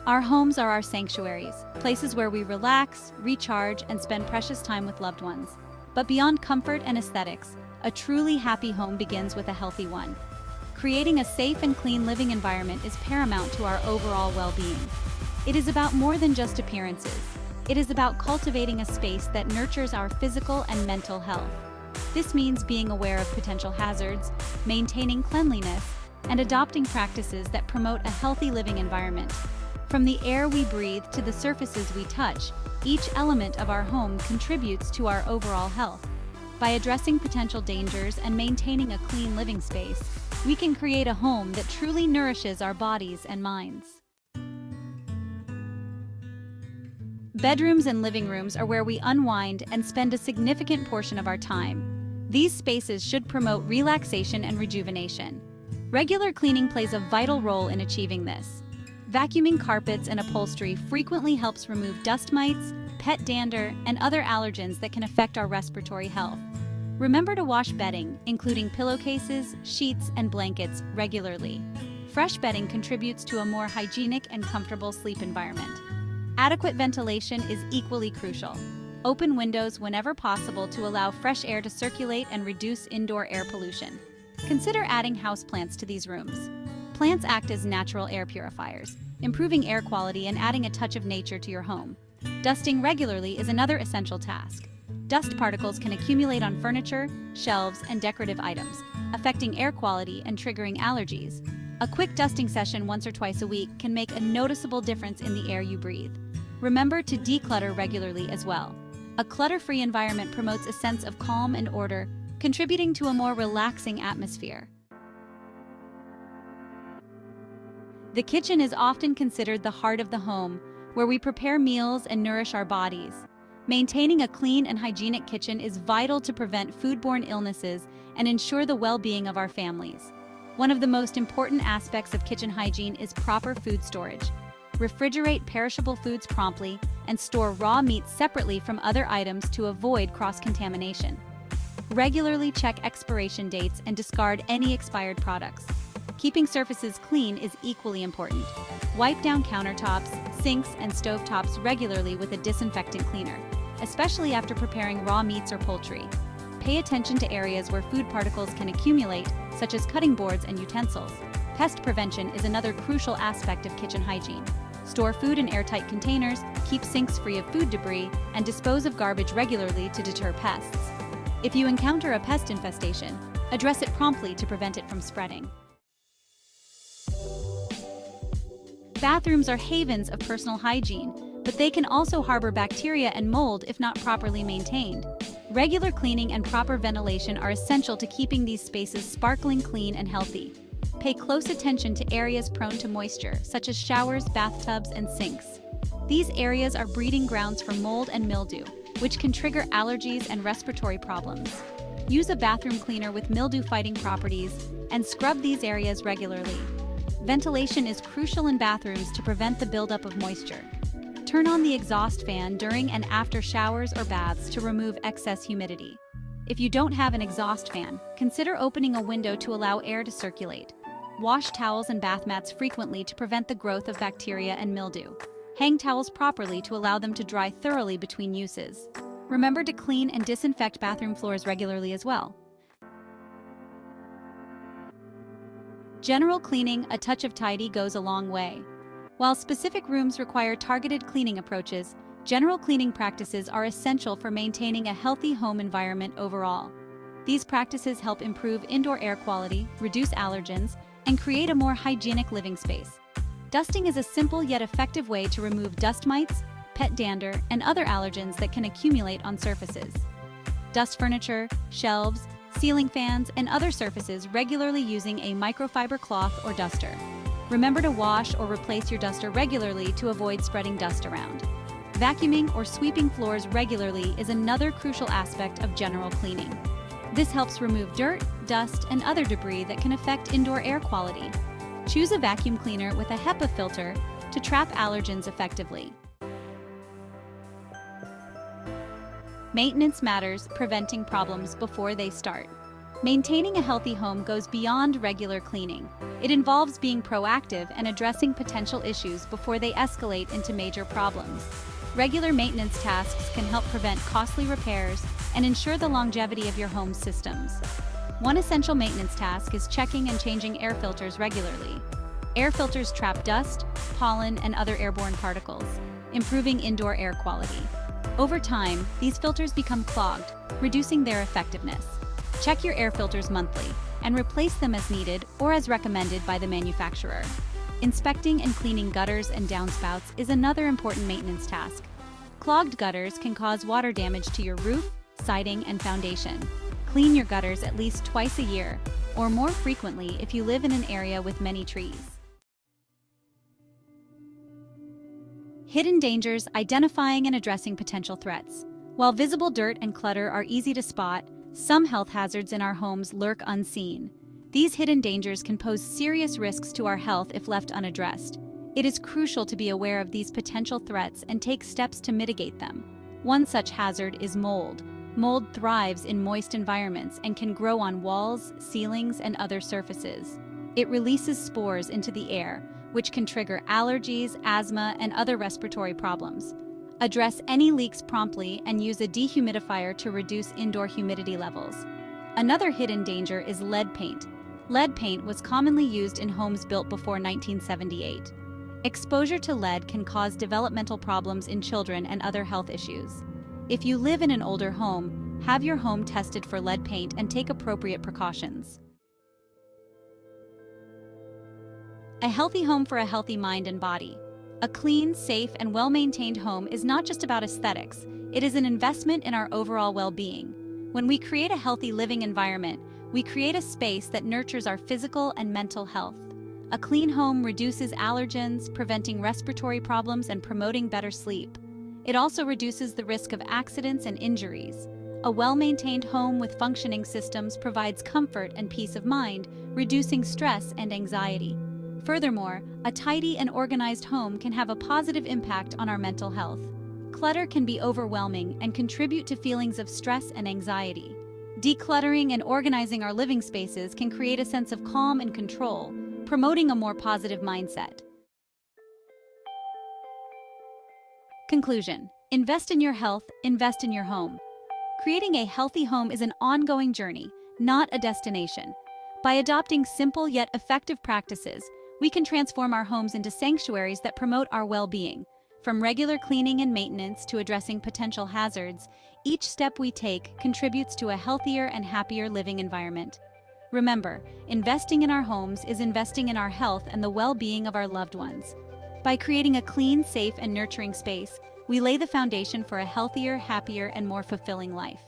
Our homes are our sanctuaries, places where we relax, recharge, and spend precious time with loved ones. But beyond comfort and aesthetics, a truly happy home begins with a healthy one. Creating a safe and clean living environment is paramount to our overall well-being. It is about more than just appearances. It is about cultivating a space that nurtures our physical and mental health. This means being aware of potential hazards, maintaining cleanliness, and adopting practices that promote a healthy living environment. From the air we breathe to the surfaces we touch, each element of our home contributes to our overall health. By addressing potential dangers and maintaining a clean living space, we can create a home that truly nourishes our bodies and minds. Bedrooms and living rooms are where we unwind and spend a significant portion of our time. These spaces should promote relaxation and rejuvenation. Regular cleaning plays a vital role in achieving this. Vacuuming carpets and upholstery frequently helps remove dust mites, pet dander, and other allergens that can affect our respiratory health. Remember to wash bedding, including pillowcases, sheets, and blankets, regularly. Fresh bedding contributes to a more hygienic and comfortable sleep environment. Adequate ventilation is equally crucial. Open windows whenever possible to allow fresh air to circulate and reduce indoor air pollution. Consider adding houseplants to these rooms. Plants act as natural air purifiers, improving air quality and adding a touch of nature to your home. Dusting regularly is another essential task. Dust particles can accumulate on furniture, shelves, and decorative items, affecting air quality and triggering allergies. A quick dusting session once or twice a week can make a noticeable difference in the air you breathe. Remember to declutter regularly as well. A clutter-free environment promotes a sense of calm and order, contributing to a more relaxing atmosphere. The kitchen is often considered the heart of the home, where we prepare meals and nourish our bodies. Maintaining a clean and hygienic kitchen is vital to prevent foodborne illnesses and ensure the well-being of our families. One of the most important aspects of kitchen hygiene is proper food storage. Refrigerate perishable foods promptly and store raw meats separately from other items to avoid cross-contamination. Regularly check expiration dates and discard any expired products. Keeping surfaces clean is equally important. Wipe down countertops, sinks, and stovetops regularly with a disinfectant cleaner, especially after preparing raw meats or poultry. Pay attention to areas where food particles can accumulate, such as cutting boards and utensils. Pest prevention is another crucial aspect of kitchen hygiene. Store food in airtight containers, keep sinks free of food debris, and dispose of garbage regularly to deter pests. If you encounter a pest infestation, address it promptly to prevent it from spreading. Bathrooms are havens of personal hygiene, but they can also harbor bacteria and mold if not properly maintained. Regular cleaning and proper ventilation are essential to keeping these spaces sparkling clean and healthy. Pay close attention to areas prone to moisture, such as showers, bathtubs, and sinks. These areas are breeding grounds for mold and mildew, which can trigger allergies and respiratory problems. Use a bathroom cleaner with mildew-fighting properties and scrub these areas regularly. Ventilation is crucial in bathrooms to prevent the buildup of moisture. Turn on the exhaust fan during and after showers or baths to remove excess humidity. If you don't have an exhaust fan, consider opening a window to allow air to circulate. Wash towels and bath mats frequently to prevent the growth of bacteria and mildew. Hang towels properly to allow them to dry thoroughly between uses. Remember to clean and disinfect bathroom floors regularly as well. General cleaning, a touch of tidy goes a long way. While specific rooms require targeted cleaning approaches, general cleaning practices are essential for maintaining a healthy home environment overall. These practices help improve indoor air quality, reduce allergens, and create a more hygienic living space. Dusting is a simple yet effective way to remove dust mites, pet dander, and other allergens that can accumulate on surfaces. Dust furniture, shelves, ceiling fans, and other surfaces regularly using a microfiber cloth or duster. Remember to wash or replace your duster regularly to avoid spreading dust around. Vacuuming or sweeping floors regularly is another crucial aspect of general cleaning. This helps remove dirt, dust, and other debris that can affect indoor air quality. Choose a vacuum cleaner with a HEPA filter to trap allergens effectively. Maintenance matters, preventing problems before they start. Maintaining a healthy home goes beyond regular cleaning. It involves being proactive and addressing potential issues before they escalate into major problems. Regular maintenance tasks can help prevent costly repairs and ensure the longevity of your home's systems. One essential maintenance task is checking and changing air filters regularly. Air filters trap dust, pollen, and other airborne particles, improving indoor air quality. Over time, these filters become clogged, reducing their effectiveness. Check your air filters monthly and replace them as needed or as recommended by the manufacturer. Inspecting and cleaning gutters and downspouts is another important maintenance task. Clogged gutters can cause water damage to your roof, siding, and foundation. Clean your gutters at least twice a year, or more frequently if you live in an area with many trees. Hidden dangers: identifying and addressing potential threats. While visible dirt and clutter are easy to spot, some health hazards in our homes lurk unseen. These hidden dangers can pose serious risks to our health if left unaddressed. It is crucial to be aware of these potential threats and take steps to mitigate them. One such hazard is mold. Mold thrives in moist environments and can grow on walls, ceilings, and other surfaces. It releases spores into the air, which can trigger allergies, asthma, and other respiratory problems. Address any leaks promptly and use a dehumidifier to reduce indoor humidity levels. Another hidden danger is lead paint. Lead paint was commonly used in homes built before 1978. Exposure to lead can cause developmental problems in children and other health issues. If you live in an older home, have your home tested for lead paint and take appropriate precautions. A healthy home for a healthy mind and body. A clean, safe, and well-maintained home is not just about aesthetics. It is an investment in our overall well-being. When we create a healthy living environment, we create a space that nurtures our physical and mental health. A clean home reduces allergens, preventing respiratory problems and promoting better sleep. It also reduces the risk of accidents and injuries. A well-maintained home with functioning systems provides comfort and peace of mind, reducing stress and anxiety. Furthermore, a tidy and organized home can have a positive impact on our mental health. Clutter can be overwhelming and contribute to feelings of stress and anxiety. Decluttering and organizing our living spaces can create a sense of calm and control, promoting a more positive mindset. Conclusion: invest in your health, invest in your home. Creating a healthy home is an ongoing journey, not a destination. By adopting simple yet effective practices, we can transform our homes into sanctuaries that promote our well-being. From regular cleaning and maintenance to addressing potential hazards, each step we take contributes to a healthier and happier living environment. Remember, investing in our homes is investing in our health and the well-being of our loved ones. By creating a clean, safe, and nurturing space, we lay the foundation for a healthier, happier, and more fulfilling life.